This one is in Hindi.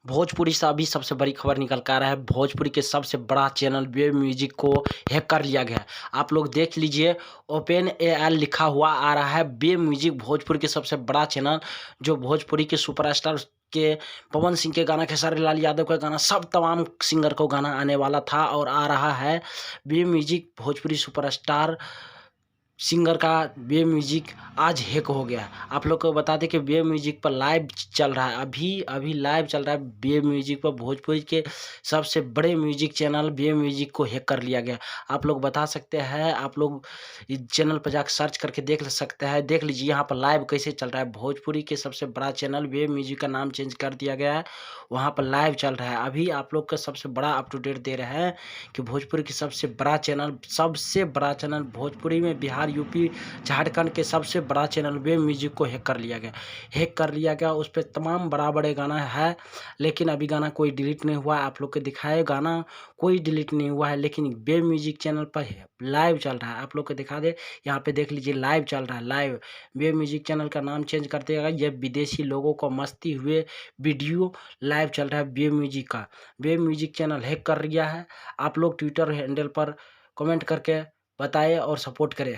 भोजपुरी से अभी सबसे बड़ी खबर निकल कर आ रहा है। भोजपुरी के सबसे बड़ा चैनल वेव म्यूजिक को हैक कर लिया गया है। आप लोग देख लीजिए, ओपन एआई लिखा हुआ आ रहा है। वेव म्यूजिक भोजपुरी के सबसे बड़ा चैनल, जो भोजपुरी के सुपरस्टार के पवन सिंह के गाना, खेसारी लाल यादव का गाना, सब तमाम सिंगर को गाना आने वाला था और आ रहा है। Wave music Bhojpuri superstar singer का वेव म्यूजिक आज हैक हो गया है। आप लोग को बता दें कि वेव म्यूजिक पर लाइव चल रहा है, अभी लाइव चल रहा है वेव म्यूजिक पर। भोजपुरी के सबसे बड़े म्यूजिक चैनल वेव म्यूजिक को हैक कर लिया गया। आप लोग बता सकते हैं, आप लोग इस चैनल पर जाकर सर्च करके देख सकते हैं। देख लीजिए यहाँ पर लाइव कैसे चल रहा है। भोजपुरी के सबसे बड़ा चैनल वेव म्यूजिक का नाम चेंज कर दिया गया है, वहाँ पर लाइव चल रहा है। अभी आप लोग का सबसे बड़ा अप टू डेट दे रहे हैं कि भोजपुरी की सबसे बड़ा चैनल भोजपुरी में बिहार, यूपी, झारखंड के सबसे बड़ा चैनल वेव म्यूजिक को हैक कर लिया गया। उस पर तमाम बड़े गाना है, लेकिन अभी गाना कोई डिलीट नहीं हुआ है। आप लोग को दिखाए गाना कोई डिलीट नहीं हुआ है, लेकिन वेव म्यूजिक चैनल पर लाइव चल रहा है। आप लोग को दिखा दे, यहाँ पे देख लीजिए लाइव चल रहा है। लाइव वेव म्यूजिक चैनल का नाम चेंज कर दिया गया। ये विदेशी लोगों को मस्ती हुए वीडियो लाइव चल रहा है वेव म्यूजिक का। वेव म्यूजिक चैनल हैक कर लिया है। आप लोग ट्विटर हैंडल पर कमेंट करके बताएं और सपोर्ट करें।